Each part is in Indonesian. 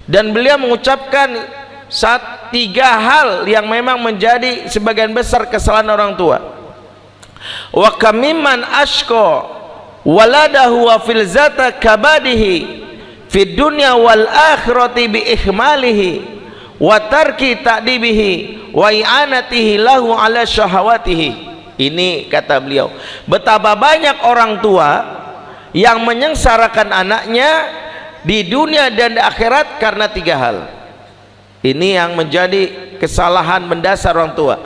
Dan beliau mengucapkan tiga hal yang memang menjadi sebagian besar kesalahan orang tua. Wa kamimman ashqa waladahu wa fil zata kabadihi fid dunya wal akhirati bi ihmalihi wa tarki ta'dibihi wa i'anatihi lahu ala syahawatihi. Ini kata beliau, betapa banyak orang tua yang menyengsarakan anaknya di dunia dan di akhirat karena tiga hal. Ini yang menjadi kesalahan mendasar orang tua.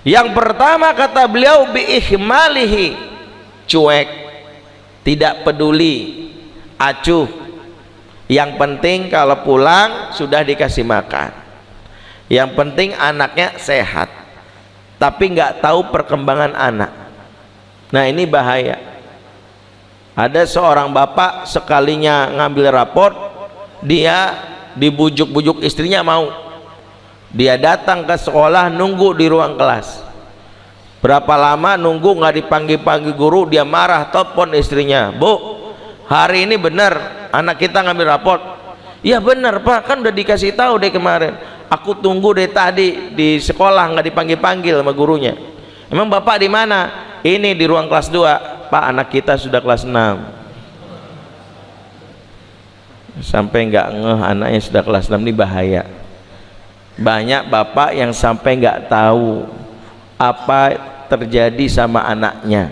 Yang pertama kata beliau, bi ihmalihi, cuek, tidak peduli, acuh. Yang penting kalau pulang sudah dikasih makan, yang penting anaknya sehat, tapi nggak tahu perkembangan anak. Nah ini bahaya. Ada seorang bapak sekalinya ngambil raport, dia dibujuk-bujuk istrinya mau, dia datang ke sekolah, nunggu di ruang kelas. Berapa lama nunggu nggak dipanggil-panggil guru, dia marah, telepon istrinya, Bu, hari ini benar anak kita ngambil raport. Iya benar Pak, kan udah dikasih tahu deh kemarin, aku tunggu deh tadi di sekolah nggak dipanggil-panggil sama gurunya. Emang Bapak di mana? Ini di ruang kelas 2. Pak, anak kita sudah kelas 6. Sampai nggak ngeh anaknya sudah kelas 6. Ini bahaya. Banyak bapak yang sampai nggak tahu apa terjadi sama anaknya.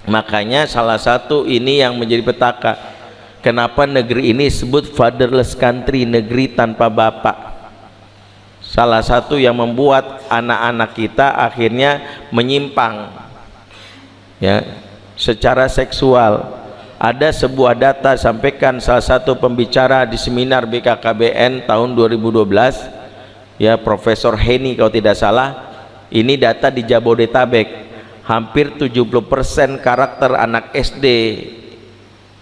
Makanya salah satu ini yang menjadi petaka, kenapa negeri ini disebut fatherless country, negeri tanpa bapak. Salah satu yang membuat anak-anak kita akhirnya menyimpang, ya, secara seksual. Ada sebuah data sampaikan salah satu pembicara di seminar BKKBN tahun 2012, ya, Profesor Heni kalau tidak salah. Ini data di Jabodetabek, hampir 70% karakter anak SD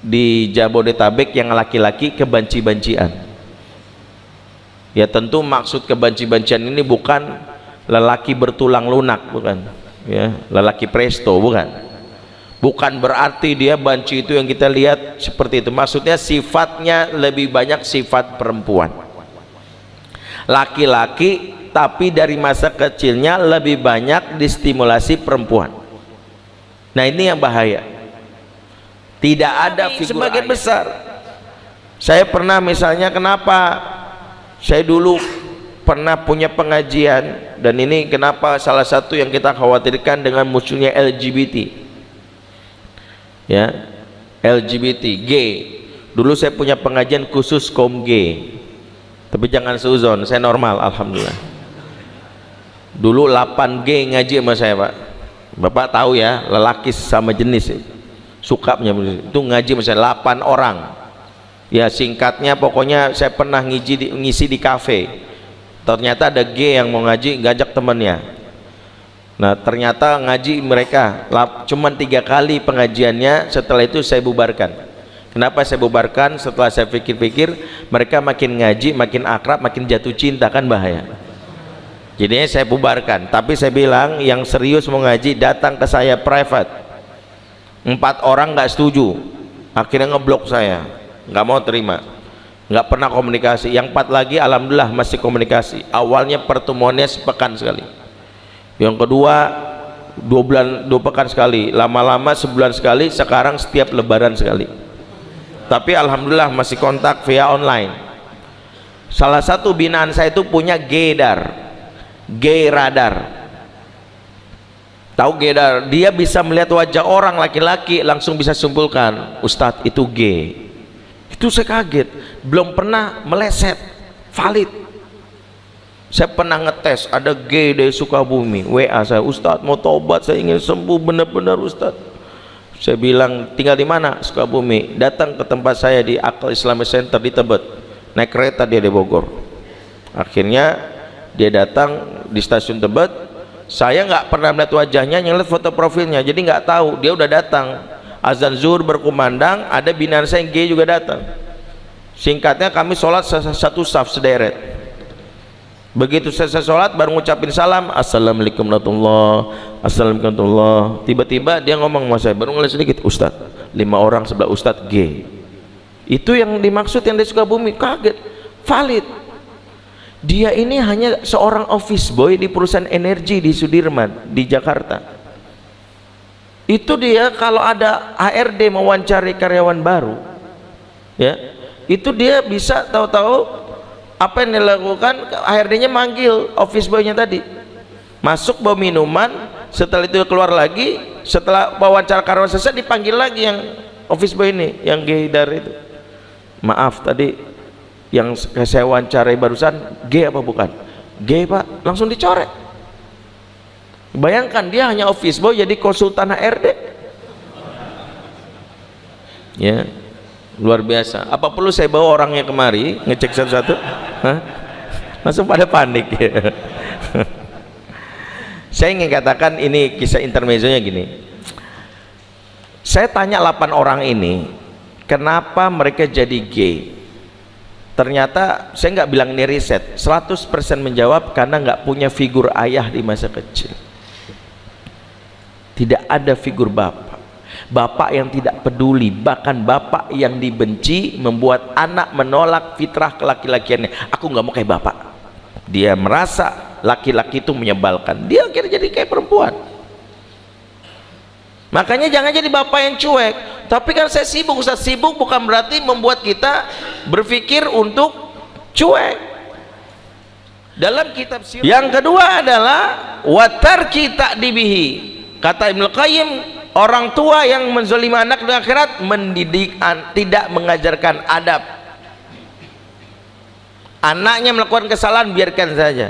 di Jabodetabek yang laki-laki kebanci-bancian. Ya tentu maksud kebanci-bancian ini bukan lelaki bertulang lunak, bukan, ya, lelaki presto, bukan. Bukan berarti dia banci itu yang kita lihat seperti itu. Maksudnya sifatnya lebih banyak sifat perempuan, laki-laki, tapi dari masa kecilnya lebih banyak distimulasi perempuan. Nah ini yang bahaya. Tidak ada figur sebagian besar. Saya pernah misalnya, kenapa saya dulu pernah punya pengajian, dan ini kenapa salah satu yang kita khawatirkan dengan munculnya LGBT, ya, LGBT, gay. Dulu saya punya pengajian khusus kaum gay, tapi jangan seuzon, saya normal, alhamdulillah. Dulu 8 gay ngaji sama saya, Pak. Bapak tahu ya, lelaki sama jenis sukanya itu ngaji sama saya 8 orang. Ya singkatnya pokoknya saya pernah ngisi di kafe. Ternyata ada gay yang mau ngaji, ngajak temannya. Nah ternyata ngaji mereka cuman 3 kali pengajiannya, setelah itu saya bubarkan. Kenapa saya bubarkan? Setelah saya pikir-pikir, mereka makin ngaji, makin akrab, makin jatuh cinta, kan bahaya. Jadinya saya bubarkan. Tapi saya bilang yang serius mau ngaji datang ke saya private. 4 orang nggak setuju, akhirnya ngeblok saya, nggak mau terima, nggak pernah komunikasi. Yang 4 lagi alhamdulillah masih komunikasi. Awalnya pertemuannya sepekan sekali, yang kedua 2 pekan sekali, lama-lama sebulan sekali, sekarang setiap lebaran sekali. Tapi alhamdulillah masih kontak via online. Salah satu binaan saya itu punya gay radar. Tahu Gedar, dia bisa melihat wajah orang laki-laki langsung bisa simpulkan, Ustadz itu gay. Itu saya kaget, belum pernah meleset, valid. Saya pernah ngetes, ada gay dari Sukabumi, WA saya, Ustadz mau tobat, saya ingin sembuh benar-benar Ustadz. Saya bilang tinggal di mana? Sukabumi. Datang ke tempat saya di Akal Islamic Center di Tebet, naik kereta dia di Bogor. Akhirnya dia datang di stasiun Tebet. Saya nggak pernah melihat wajahnya, ngeliat foto profilnya, jadi nggak tahu dia udah datang. Azan zuhur berkumandang, ada binaan saya yang gay juga datang. Singkatnya kami sholat satu saf sederet. Begitu selesai sholat baru ngucapin salam, assalamualaikum warahmatullahi wabarakatuh. Tiba-tiba dia ngomong sama saya, baru ngeliat sedikit, Ustadz, 5 orang sebelah Ustadz gay. Itu yang dimaksud yang dari Sukabumi. Kaget, valid. Dia ini hanya seorang office boy di perusahaan energi di Sudirman di Jakarta. Itu dia kalau ada HRD mewawancari karyawan baru, ya, itu dia bisa tahu-tahu apa yang dilakukan. HRD-nya manggil office boy-nya tadi, masuk bawa minuman, setelah itu keluar lagi, setelah wawancara karyawan selesai dipanggil lagi yang office boy ini, yang Gaydar itu. Maaf tadi yang saya wawancarai barusan G apa bukan? G Pak, langsung dicoret. Bayangkan dia hanya office boy jadi konsultan HRD. Ya, luar biasa. Apa perlu saya bawa orangnya kemari ngecek satu-satu? Hah? Langsung pada panik ya. Saya ingin katakan ini kisah intermezzonya gini. Saya tanya 8 orang ini, kenapa mereka jadi gay? Ternyata saya nggak bilang ini riset, 100% menjawab karena nggak punya figur ayah di masa kecil. Tidak ada figur bapak. Bapak yang tidak peduli, bahkan bapak yang dibenci, membuat anak menolak fitrah kelaki-lakiannya. Aku nggak mau kayak bapak. Dia merasa laki-laki itu menyebalkan, dia akhirnya jadi kayak perempuan. Makanya jangan jadi bapak yang cuek. Tapi kan saya sibuk, Ustaz. Sibuk bukan berarti membuat kita berpikir untuk cuek. Dalam kitab sirah. Yang kedua adalah watar kita dibihi. Kata Ibnu Qayyim, orang tua yang menzalimi anak di akhirat mendidik, tidak mengajarkan adab. Anaknya melakukan kesalahan biarkan saja.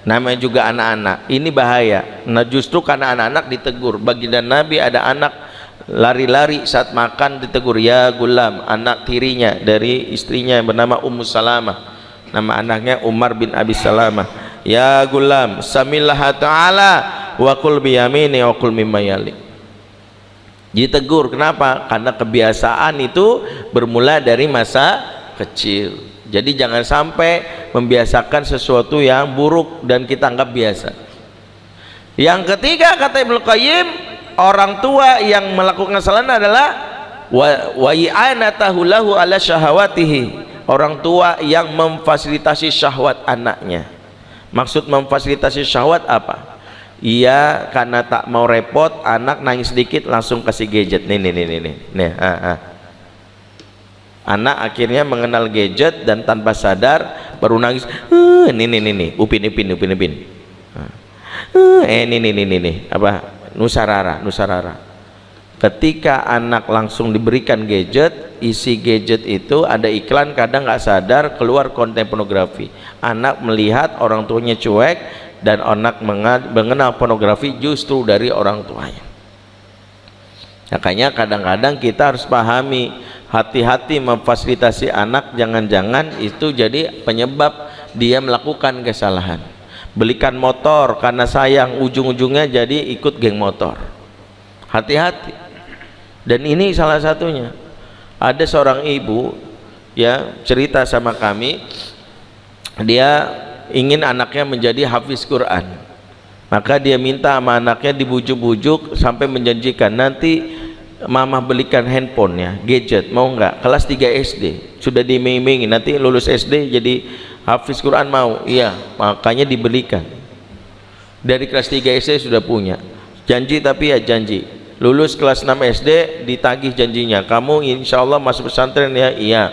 Namanya juga anak-anak, ini bahaya. Nah justru karena anak-anak ditegur. Baginda Nabi ada anak lari-lari saat makan ditegur, ya gulam, anak tirinya dari istrinya yang bernama Ummu Salamah. Nama anaknya Umar bin Abi Salamah. Ya gulam, samillah ta'ala wa qul biyamini wa qul mimma yalik. Ditegur, kenapa? Karena kebiasaan itu bermula dari masa kecil. Jadi jangan sampai membiasakan sesuatu yang buruk dan kita anggap biasa. Yang ketiga kata Ibnu Qayyim, orang tua yang melakukan kesalahan adalah wa i'anatahu lahu ala syahawatihi. Orang tua yang memfasilitasi syahwat anaknya. Maksud memfasilitasi syahwat apa? Iya, karena tak mau repot, anak nangis sedikit langsung kasih gadget. Nih. Anak akhirnya mengenal gadget dan tanpa sadar baru nangis. Nih, upin. Ini apa? Nusarara. Ketika anak langsung diberikan gadget, isi gadget itu ada iklan, kadang nggak sadar keluar konten pornografi. Anak melihat orang tuanya cuek dan anak mengenal pornografi justru dari orang tuanya. Makanya kadang-kadang kita harus pahami, hati-hati memfasilitasi anak, jangan-jangan itu jadi penyebab dia melakukan kesalahan. Belikan motor karena sayang, ujung-ujungnya jadi ikut geng motor. Hati-hati. Dan ini salah satunya. Ada seorang ibu ya cerita sama kami, dia ingin anaknya menjadi hafiz Quran. Maka dia minta sama anaknya, dibujuk-bujuk sampai menjanjikan, nanti mama belikan handphone ya, gadget, mau nggak? Kelas 3 SD sudah diiming-imingi, nanti lulus SD jadi hafiz Quran, mau? Iya, makanya dibelikan. Dari kelas 3 SD sudah punya janji, tapi ya janji. Lulus kelas 6 SD ditagih janjinya, kamu insya Allah masuk pesantren ya. Iya,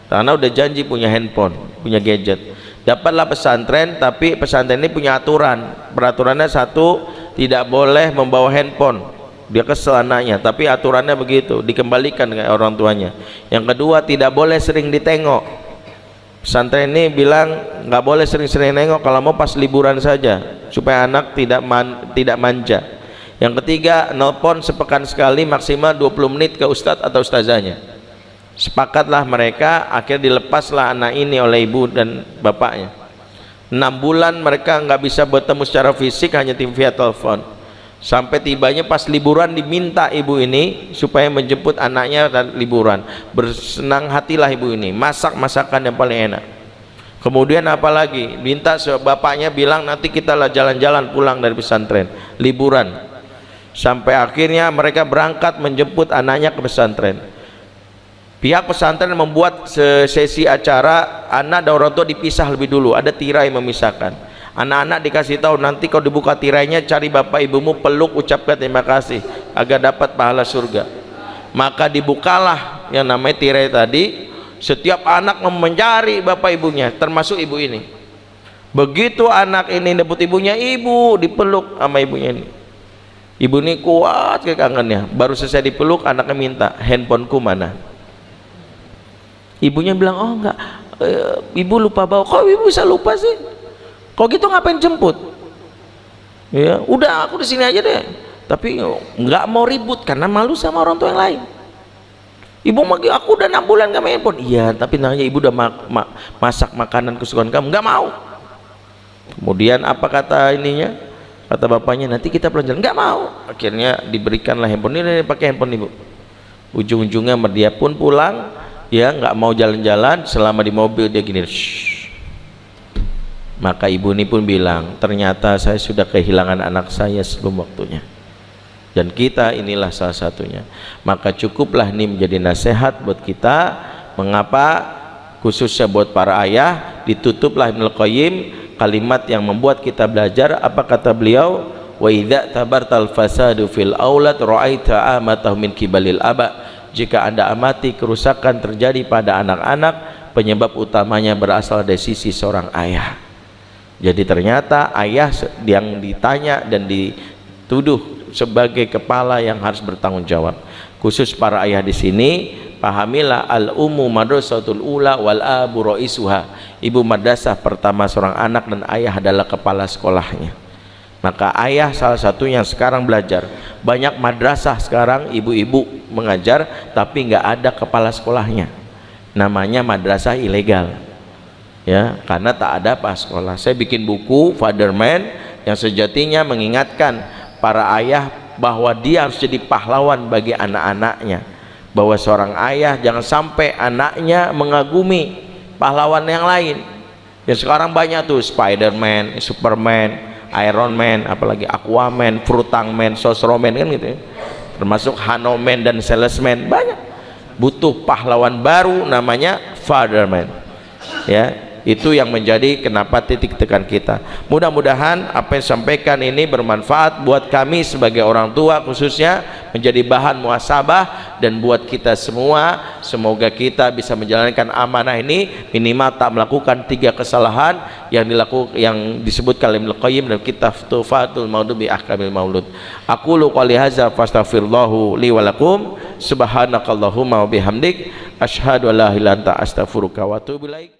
karena udah janji punya handphone, punya gadget. Dapatlah pesantren, tapi pesantren ini punya aturan. Peraturannya satu, tidak boleh membawa handphone. Dia kesel anaknya, tapi aturannya begitu, dikembalikan ke orang tuanya. Yang kedua, tidak boleh sering ditengok. Pesantren ini bilang nggak boleh sering-sering nengok, kalau mau pas liburan saja, supaya anak tidak manja. Yang ketiga, nelpon sepekan sekali maksimal 20 menit ke ustadz atau ustazahnya. Sepakatlah mereka, akhirnya dilepaslah anak ini oleh ibu dan bapaknya. 6 bulan mereka nggak bisa bertemu secara fisik, hanya via telepon. Sampai tibanya pas liburan diminta ibu ini supaya menjemput anaknya dan liburan. Bersenang hatilah ibu ini, masak masakan yang paling enak. Kemudian apalagi, minta bapaknya bilang nanti kita lah jalan-jalan pulang dari pesantren, liburan. Sampai akhirnya mereka berangkat menjemput anaknya ke pesantren. Pihak pesantren membuat sesi acara anak dan orang tua dipisah lebih dulu, ada tirai memisahkan. Anak-anak dikasih tahu nanti kalau dibuka tirainya cari bapak ibumu, peluk, ucapkan terima kasih agar dapat pahala surga. Maka dibukalah yang namanya tirai tadi. Setiap anak mencari bapak ibunya, termasuk ibu ini. Begitu anak ini debut ibunya, ibu dipeluk sama ibunya ini. Ibu ini kuat kangennya. Baru selesai dipeluk, anaknya minta, handphoneku mana? Ibunya bilang, oh enggak, ibu lupa bawa. Kok ibu bisa lupa sih? Kok gitu ngapain jemput? Ya udah, aku di sini aja deh. Tapi nggak mau ribut karena malu sama orang tua yang lain. Ibu aku udah 6 bulan gak main handphone. Iya, tapi nanya ibu udah masak makanan kesukaan kamu, nggak mau. Kemudian apa kata ininya? Kata bapaknya, nanti kita pulang jalan. Nggak mau. Akhirnya diberikanlah handphone ini, pakai handphone ibu. Ujung-ujungnya dia pun pulang, ya nggak mau jalan-jalan. Selama di mobil dia gini. Shh. Maka ibu ini pun bilang, ternyata saya sudah kehilangan anak saya sebelum waktunya. Dan kita inilah salah satunya. Maka cukuplah ini menjadi nasihat buat kita. Mengapa khususnya buat para ayah, ditutuplah Ibnul Qayyim kalimat yang membuat kita belajar. Apa kata beliau? Wa idza tabartal fasadu fil aulad ra'aita amatahu min kibalil aba. Jika Anda amati kerusakan terjadi pada anak-anak, penyebab utamanya berasal dari sisi seorang ayah. Jadi ternyata ayah yang ditanya dan dituduh sebagai kepala yang harus bertanggung jawab. Khusus para ayah di sini, pahamilah al-ummu madrasatul ula wal abu raisuha. Ibu madrasah pertama seorang anak dan ayah adalah kepala sekolahnya. Maka ayah salah satu yang sekarang belajar. Banyak madrasah sekarang ibu-ibu mengajar tapi nggak ada kepala sekolahnya. Namanya madrasah ilegal. Ya, karena tak ada pas sekolah. Saya bikin buku Fatherman yang sejatinya mengingatkan para ayah bahwa dia harus jadi pahlawan bagi anak-anaknya. Bahwa seorang ayah jangan sampai anaknya mengagumi pahlawan yang lain. Ya sekarang banyak tuh Spiderman, Superman, Iron Man, apalagi Aquaman, Frutangman, Sosroman kan gitu ya. Termasuk Hanoman dan Salesman, banyak. Butuh pahlawan baru namanya Fatherman. Ya, itu yang menjadi kenapa titik tekan kita. Mudah-mudahan apa yang disampaikan ini bermanfaat buat kami sebagai orang tua, khususnya menjadi bahan muhasabah, dan buat kita semua. Semoga kita bisa menjalankan amanah ini, minimal tak melakukan 3 kesalahan yang disebutkan oleh Ibnu Qayyim dalam kitab Tuhfatul Maulud bi Ahkamil Maulud. Aqulu qouli hadza fastaghfirullahu li wa lakum. Subhanakallahumma wa bihamdik asyhadu an la ilaha illa anta astaghfiruka wa atubu ilaik.